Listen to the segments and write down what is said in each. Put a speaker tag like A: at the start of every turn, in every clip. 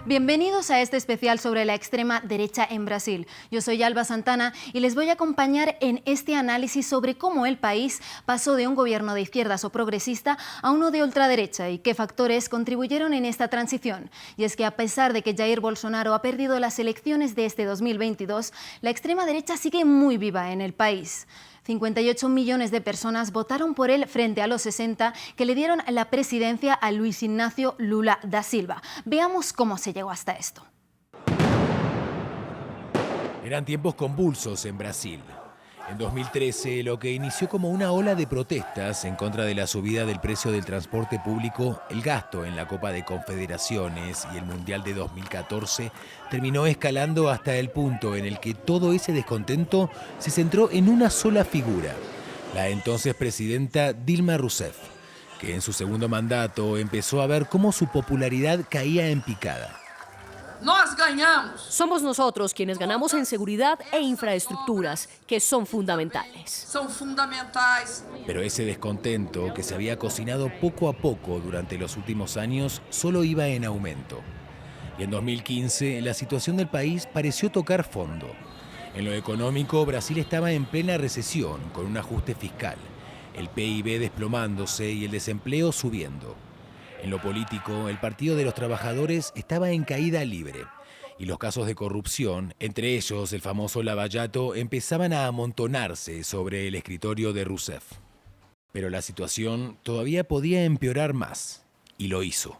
A: Bienvenidos a este especial sobre la extrema derecha en Brasil. Yo soy Alba Santana y les voy a acompañar en este análisis sobre cómo el país pasó de un gobierno de izquierdas o progresista a uno de ultraderecha y qué factores contribuyeron en esta transición. Y es que a pesar de que Jair Bolsonaro ha perdido las elecciones de este 2022, la extrema derecha sigue muy viva en el país. 58 millones de personas votaron por él frente a los 60 que le dieron la presidencia a Luiz Inácio Lula da Silva. Veamos cómo se llegó hasta esto.
B: Eran tiempos convulsos en Brasil. En 2013, lo que inició como una ola de protestas en contra de la subida del precio del transporte público, el gasto en la Copa de Confederaciones y el Mundial de 2014 terminó escalando hasta el punto en el que todo ese descontento se centró en una sola figura, la entonces presidenta Dilma Rousseff, que en su segundo mandato empezó a ver cómo su popularidad caía en picada.
C: Nós ganhamos.
D: Somos nosotros quienes ganamos en seguridad e infraestructuras, que son fundamentales.
C: São fundamentais.
B: Pero ese descontento que se había cocinado poco a poco durante los últimos años solo iba en aumento. Y en 2015 la situación del país pareció tocar fondo. En lo económico, Brasil estaba en plena recesión con un ajuste fiscal, el PIB desplomándose y el desempleo subiendo. En lo político, el Partido de los Trabajadores estaba en caída libre y los casos de corrupción, entre ellos el famoso Lava Jato, empezaban a amontonarse sobre el escritorio de Rousseff. Pero la situación todavía podía empeorar más y lo hizo.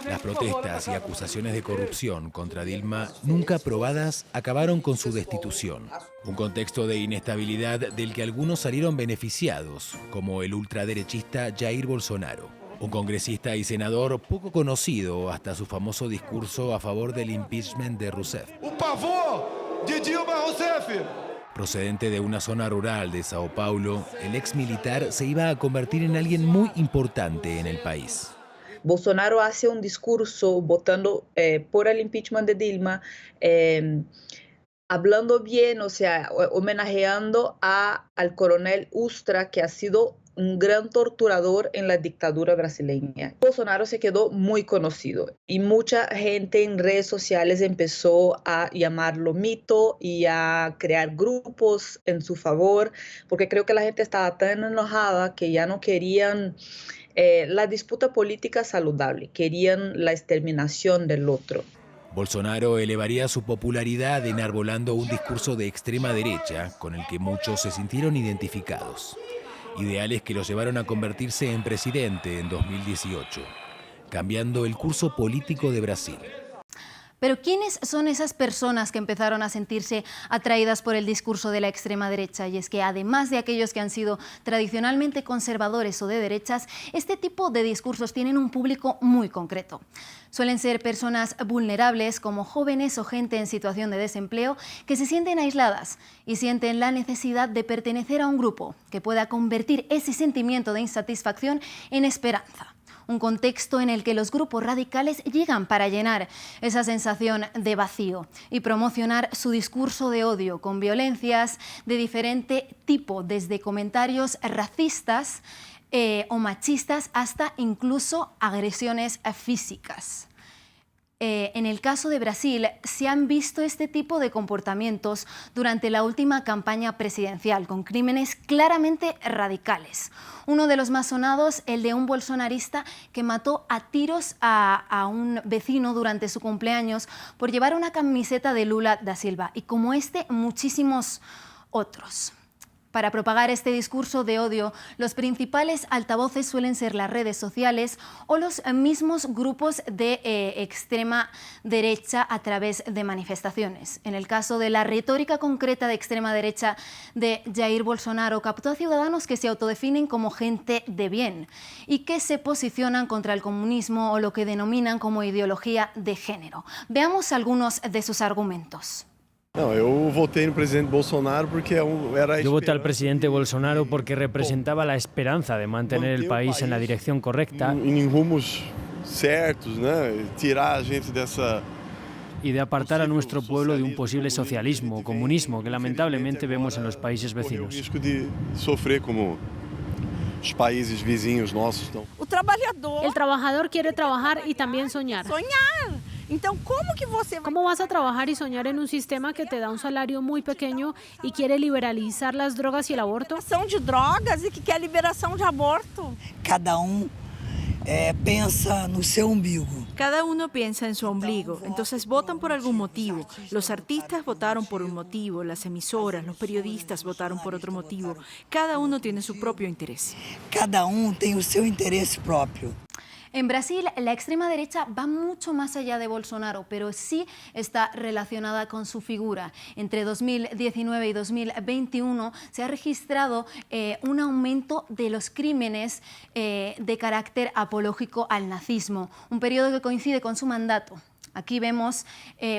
B: Las protestas y acusaciones de corrupción contra Dilma, nunca probadas, acabaron con su destitución. Un contexto de inestabilidad del que algunos salieron beneficiados, como el ultraderechista Jair Bolsonaro. Un congresista y senador poco conocido hasta su famoso discurso a favor del impeachment de Rousseff.
E: ¡Un pavor de Dilma Rousseff!
B: Procedente de una zona rural de Sao Paulo, el ex militar se iba a convertir en alguien muy importante en el país.
F: Bolsonaro hace un discurso votando por el impeachment de Dilma, hablando bien, o sea, homenajeando al coronel Ustra, que ha sido un gran torturador en la dictadura brasileña. Bolsonaro se quedó muy conocido y mucha gente en redes sociales empezó a llamarlo mito y a crear grupos en su favor, porque creo que la gente estaba tan enojada que ya no querían la disputa política saludable, querían la exterminación del otro.
B: Bolsonaro elevaría su popularidad enarbolando un discurso de extrema derecha con el que muchos se sintieron identificados. Ideales que lo llevaron a convertirse en presidente en 2018, cambiando el curso político de Brasil.
A: Pero ¿quiénes son esas personas que empezaron a sentirse atraídas por el discurso de la extrema derecha? Y es que además de aquellos que han sido tradicionalmente conservadores o de derechas, este tipo de discursos tienen un público muy concreto. Suelen ser personas vulnerables como jóvenes o gente en situación de desempleo que se sienten aisladas y sienten la necesidad de pertenecer a un grupo que pueda convertir ese sentimiento de insatisfacción en esperanza. Un contexto en el que los grupos radicales llegan para llenar esa sensación de vacío y promocionar su discurso de odio con violencias de diferente tipo, desde comentarios racistas o machistas hasta incluso agresiones físicas. En el caso de Brasil, se han visto este tipo de comportamientos durante la última campaña presidencial, con crímenes claramente radicales. Uno de los más sonados, el de un bolsonarista que mató a tiros a un vecino durante su cumpleaños por llevar una camiseta de Lula da Silva, y como este, muchísimos otros. Para propagar este discurso de odio, los principales altavoces suelen ser las redes sociales o los mismos grupos de extrema derecha a través de manifestaciones. En el caso de la retórica concreta de extrema derecha de Jair Bolsonaro, captó a ciudadanos que se autodefinen como gente de bien y que se posicionan contra el comunismo o lo que denominan como ideología de género. Veamos algunos de sus argumentos.
E: Yo voté en el presidente Bolsonaro porque era...
G: Yo voté al presidente Bolsonaro porque representaba la esperanza de mantener el país en la dirección correcta
E: en rumos certos, tirar a gente de esa...
G: y de apartar a nuestro pueblo de un posible socialismo o comunismo que lamentablemente vemos en los países vecinos.
E: El riesgo de sufrir como los países vecinos nuestros.
H: El trabajador quiere trabajar y también soñar. ¿Cómo vas a trabajar y soñar en un sistema que te da un salario muy pequeño y quiere liberalizar las drogas y el aborto?
I: Cada pensa no seu umbigo.
J: Cada uno piensa en su ombligo, entonces votan por algún motivo. Los artistas votaron por un motivo, las emisoras, los periodistas votaron por otro motivo. Cada uno tiene su propio interés.
I: Cada tem o seu interesse próprio.
A: En Brasil, la extrema derecha va mucho más allá de Bolsonaro, pero sí está relacionada con su figura. Entre 2019 y 2021 se ha registrado un aumento de los crímenes de carácter apológico al nazismo, un periodo que coincide con su mandato. Aquí vemos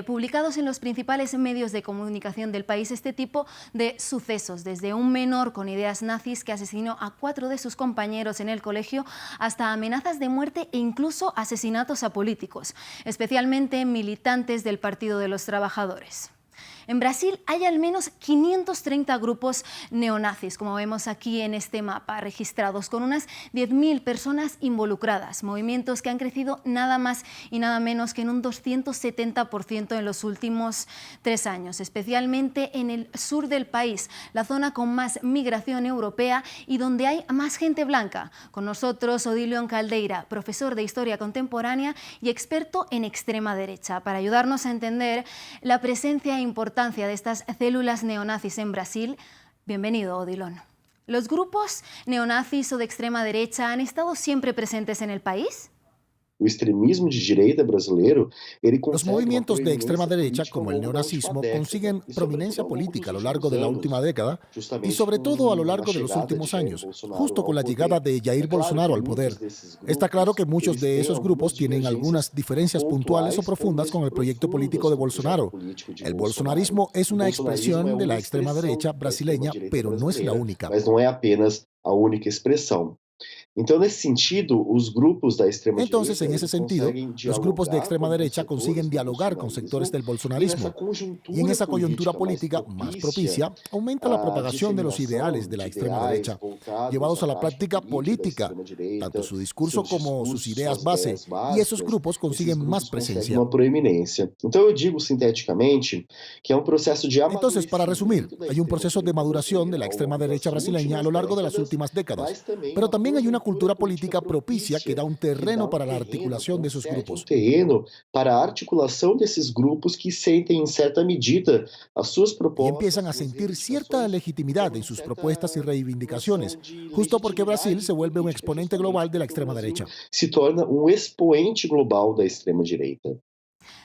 A: publicados en los principales medios de comunicación del país este tipo de sucesos, desde un menor con ideas nazis que asesinó a 4 de sus compañeros en el colegio hasta amenazas de muerte e incluso asesinatos a políticos, especialmente militantes del Partido de los Trabajadores. En Brasil hay al menos 530 grupos neonazis, como vemos aquí en este mapa, registrados con unas 10.000 personas involucradas, movimientos que han crecido nada más y nada menos que en un 270% en los últimos 3 años, especialmente en el sur del país, la zona con más migración europea y donde hay más gente blanca. Con nosotros Odilion Caldeira, profesor de Historia Contemporánea y experto en extrema derecha, para ayudarnos a entender la presencia importante de estas células neonazis en Brasil. Bienvenido, Odilon. ¿Los grupos neonazis o de extrema derecha han estado siempre presentes en el país?
K: Los movimientos de extrema derecha, como el neonazismo, consiguen prominencia política a lo largo de la última década y sobre todo a lo largo de los últimos años, justo con la llegada de Jair Bolsonaro al poder. Está claro que muchos de esos grupos tienen algunas diferencias puntuales o profundas con el proyecto político de Bolsonaro. El bolsonarismo es una expresión de la extrema derecha brasileña, pero no es la única. Entonces, en ese sentido, los grupos de extrema derecha consiguen dialogar con sectores del bolsonarismo. Y en esa coyuntura política más propicia, aumenta la propagación de los ideales de la extrema derecha, llevados a la práctica política, tanto su discurso como sus ideas base, y esos grupos consiguen más presencia. Entonces, para resumir, hay un proceso de maduración de la extrema derecha brasileña a lo largo de las últimas décadas, pero también hay una cultura política propicia que da un terreno para la articulación de esos grupos. Y empiezan a sentir cierta legitimidad en sus propuestas y reivindicaciones, justo porque Brasil se vuelve un exponente global de la extrema derecha.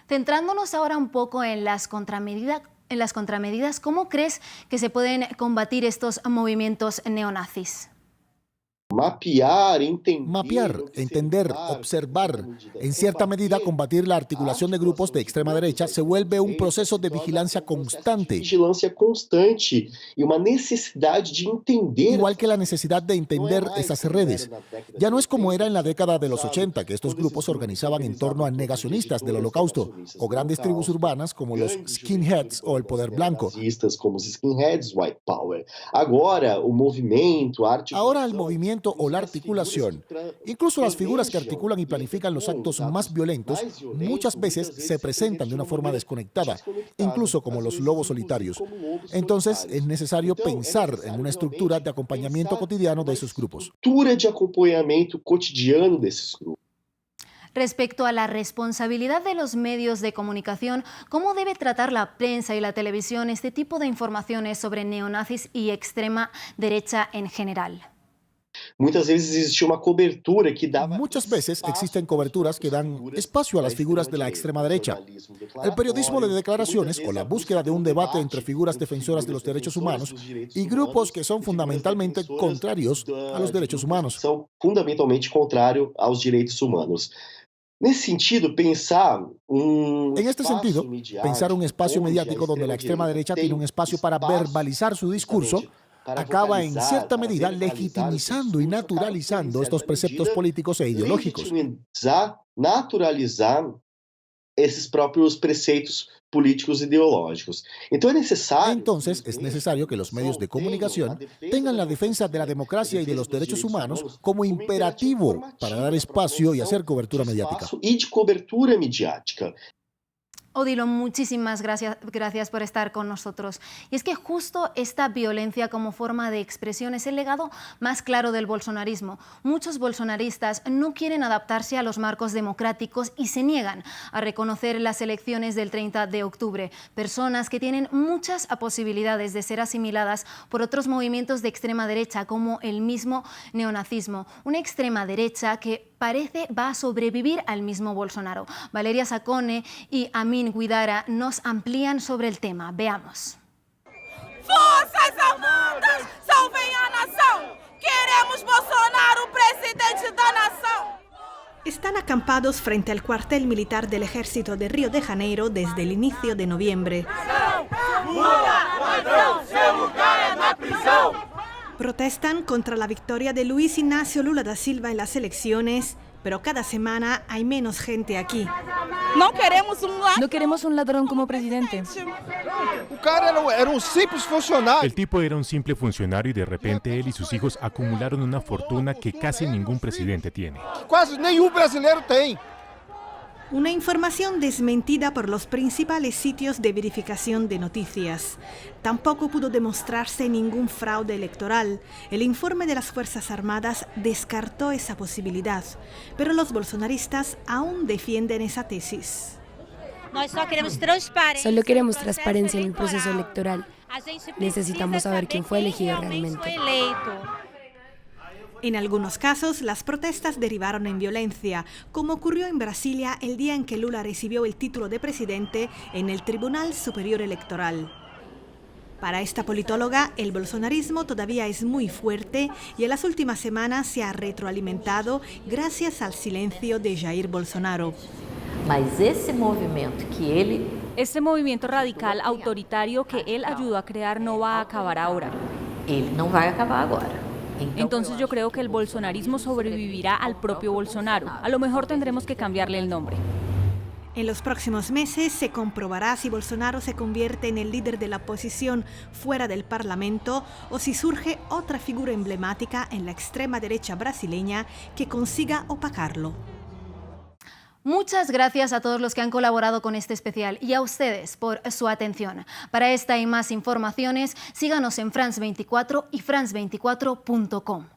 A: Centrándonos ahora un poco en las contramedidas, ¿cómo crees que se pueden combatir estos movimientos neonazis?
K: Mapear, entender, observar, en cierta medida combatir la articulación de grupos de extrema derecha se vuelve un proceso de vigilancia constante. Igual que la necesidad de entender esas redes. Ya no es como era en la década de los 80, que estos grupos se organizaban en torno a negacionistas del Holocausto, o grandes tribus urbanas como los skinheads o el poder blanco. Ahora el movimiento o la articulación, incluso las figuras que articulan y planifican los actos más violentos, muchas veces se presentan de una forma desconectada, incluso como los lobos solitarios. Entonces es necesario pensar en una estructura de acompañamiento cotidiano de esos grupos.
A: Respecto a la responsabilidad de los medios de comunicación, ¿cómo debe tratar la prensa y la televisión este tipo de informaciones sobre neonazis y extrema derecha en general?
K: Muchas veces existen coberturas que dan espacio a las figuras de la extrema derecha. El periodismo de declaraciones o la búsqueda de un debate entre figuras defensoras de los derechos humanos y grupos que son fundamentalmente contrarios a los derechos humanos. En este sentido, pensar un espacio mediático donde la extrema derecha tiene un espacio para verbalizar su discurso acaba en cierta medida legitimizando y naturalizando estos preceptos políticos e ideológicos.
L: esses próprios preceitos políticos e ideológicos.
K: Entonces es necesario que los medios de comunicación tengan la defensa de la democracia y de los derechos humanos como imperativo para dar espacio y hacer cobertura mediática.
L: E de cobertura mediática.
A: Odilo, muchísimas gracias por estar con nosotros. Y es que justo esta violencia como forma de expresión es el legado más claro del bolsonarismo. Muchos bolsonaristas no quieren adaptarse a los marcos democráticos y se niegan a reconocer las elecciones del 30 de octubre. Personas que tienen muchas posibilidades de ser asimiladas por otros movimientos de extrema derecha, como el mismo neonazismo. Una extrema derecha que parece va a sobrevivir al mismo Bolsonaro. Valeria Saccone y Amin Guidara nos amplían sobre el tema. Veamos.
M: Forças Armadas, salvem a nação! Queremos Bolsonaro, presidente da nação!
N: Están acampados frente al cuartel militar del ejército de Río de Janeiro desde el inicio de noviembre. Protestan contra la victoria de Luis Inácio Lula da Silva en las elecciones, pero cada semana hay menos gente aquí.
M: No queremos
O: un ladrón como presidente.
P: El tipo era un simple funcionario y de repente él y sus hijos acumularon una fortuna que casi ningún presidente tiene.
N: Una información desmentida por los principales sitios de verificación de noticias. Tampoco pudo demostrarse ningún fraude electoral. El informe de las Fuerzas Armadas descartó esa posibilidad, pero los bolsonaristas aún defienden esa tesis.
O: Solo queremos transparencia en el proceso electoral. Necesitamos saber quién fue elegido realmente.
N: En algunos casos, las protestas derivaron en violencia, como ocurrió en Brasilia el día en que Lula recibió el título de presidente en el Tribunal Superior Electoral. Para esta politóloga, el bolsonarismo todavía es muy fuerte y en las últimas semanas se ha retroalimentado gracias al silencio de Jair Bolsonaro.
Q: Este movimiento radical autoritario que él ayudó a crear no va a acabar ahora. Entonces yo creo que el bolsonarismo sobrevivirá al propio Bolsonaro. A lo mejor tendremos que cambiarle el nombre.
N: En los próximos meses se comprobará si Bolsonaro se convierte en el líder de la oposición fuera del Parlamento o si surge otra figura emblemática en la extrema derecha brasileña que consiga opacarlo.
A: Muchas gracias a todos los que han colaborado con este especial y a ustedes por su atención. Para esta y más informaciones, síganos en France 24 y france24.com.